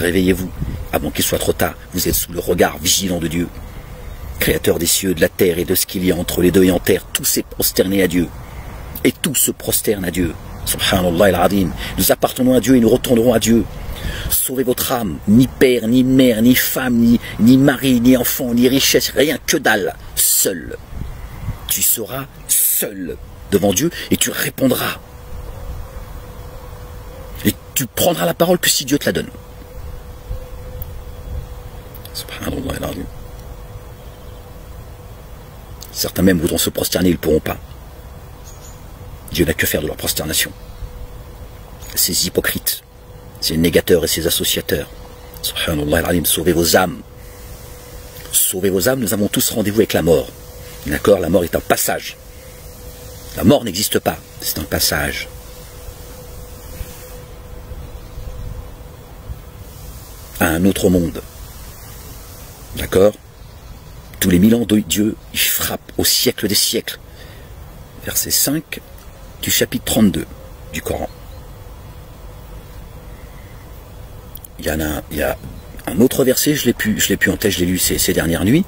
réveillez-vous, avant qu'il soit trop tard, vous êtes sous le regard vigilant de Dieu. Créateur des cieux, de la terre et de ce qu'il y a entre les deux et en terre, tout s'est prosterné à Dieu. Et tout se prosterne à Dieu. Subhanallah al-Azim. Nous appartenons à Dieu et nous retournerons à Dieu. Sauvez votre âme, ni père, ni mère, ni femme, ni mari, ni enfant, ni richesse, rien que dalle, seul. Tu seras seul devant Dieu et tu répondras. Et tu prendras la parole que si Dieu te la donne. Subhanallah al-Azim. Certains même voudront se prosterner, ils ne pourront pas. Dieu n'a que faire de leur prosternation. Ces hypocrites, ces négateurs et ces associateurs. Subhanallah al-Azim, sauvez vos âmes. Sauvez vos âmes, nous avons tous rendez-vous avec la mort. D'accord? La mort est un passage. La mort n'existe pas, c'est un passage. À un autre monde. D'accord? Tous les 1000 ans de Dieu, il frappe au siècle des siècles. Verset 5 du chapitre 32 du Coran. Il y a un autre verset, je l'ai plus en tête, je l'ai lu ces dernières nuits.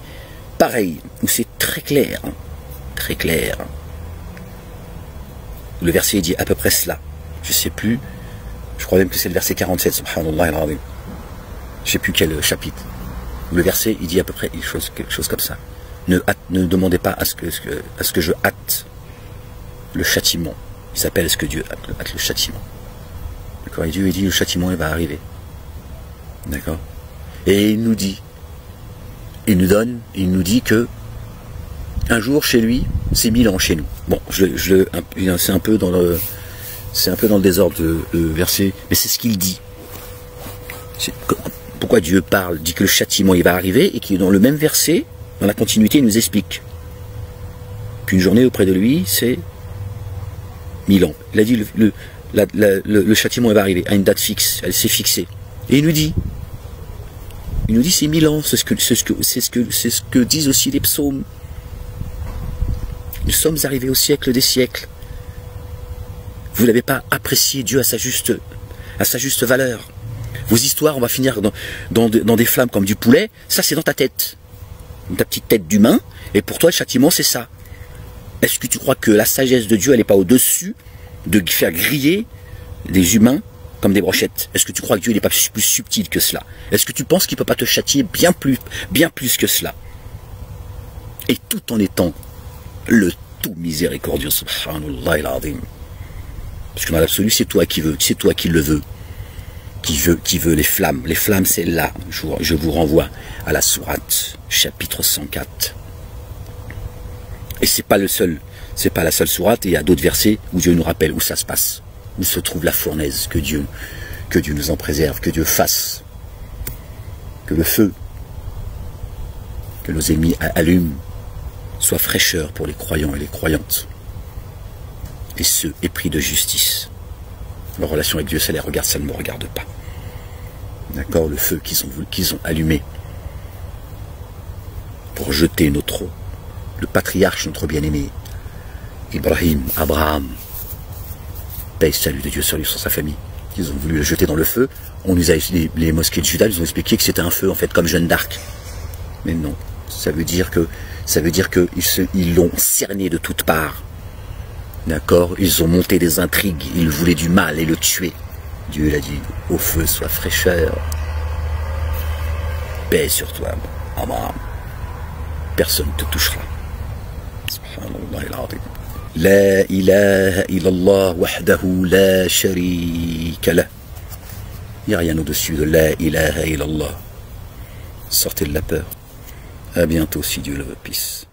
Pareil, où c'est très clair. Très clair. Le verset dit à peu près cela. Je sais plus. Je crois même que c'est le verset 47, subhanallah al-Azim. Je sais plus quel chapitre. Le verset, il dit à peu près quelque chose comme ça. Ne demandez pas à ce que je hâte le châtiment. Il s'appelle est-ce que Dieu hâte le châtiment. D'accord? Et Dieu il dit le châtiment il va arriver. D'accord? Et il nous dit, il nous dit que un jour chez lui, c'est 1000 ans chez nous. Bon, c'est un peu dans le désordre le verset, mais c'est ce qu'il dit. Pourquoi Dieu dit que le châtiment il va arriver et qu'il dans le même verset, dans la continuité, il nous explique qu'une journée auprès de lui, c'est 1000 ans. Il a dit le châtiment il va arriver à une date fixe, elle s'est fixée. Et il nous dit c'est 1000 ans, c'est ce que disent aussi les psaumes. Nous sommes arrivés au siècle des siècles. Vous n'avez pas apprécié Dieu à sa juste valeur. Vos histoires, on va finir dans des flammes comme du poulet, ça c'est dans ta tête. Dans ta petite tête d'humain, et pour toi le châtiment c'est ça. Est-ce que tu crois que la sagesse de Dieu elle n'est pas au-dessus de faire griller des humains comme des brochettes? Est-ce que tu crois que Dieu n'est pas plus subtil que cela? Est-ce que tu penses qu'il ne peut pas te châtier bien plus que cela? Et tout en étant le tout miséricordieux, subhanallah al-Azim. Parce que dans l'absolu, c'est toi qui veux, c'est toi qui le veux. Qui veut les flammes. Les flammes, c'est là. Je vous renvoie à la sourate, chapitre 104. Et c'est pas la seule sourate, et il y a d'autres versets où Dieu nous rappelle où ça se passe. Où se trouve la fournaise, que Dieu nous en préserve, que Dieu fasse. Que le feu, que nos ennemis allument, soit fraîcheur pour les croyants et les croyantes. Et ceux épris de justice. Leur relation avec Dieu, ça les regarde, ça ne me regarde pas. D'accord? Le feu qu'ils ont allumé pour jeter le patriarche, notre bien-aimé, Abraham, paix et salut de Dieu sur lui, sur sa famille. Ils ont voulu le jeter dans le feu. On nous a les mosquées de Juda, ils ont expliqué que c'était un feu, en fait, comme Jeanne d'Arc. Mais non, ça veut dire que ils l'ont cerné de toutes parts. D'accord? Ils ont monté des intrigues, ils voulaient du mal et le tuer. Dieu l'a dit, au feu soit fraîcheur. Paix sur toi, Abraham. Personne ne te touchera. Subhanallah al-Azim. La ilaha illallah wahdahu la sharika lah. Il n'y a rien au-dessus de la ilaha illallah. Sortez de la peur. À bientôt si Dieu le veut. Peace.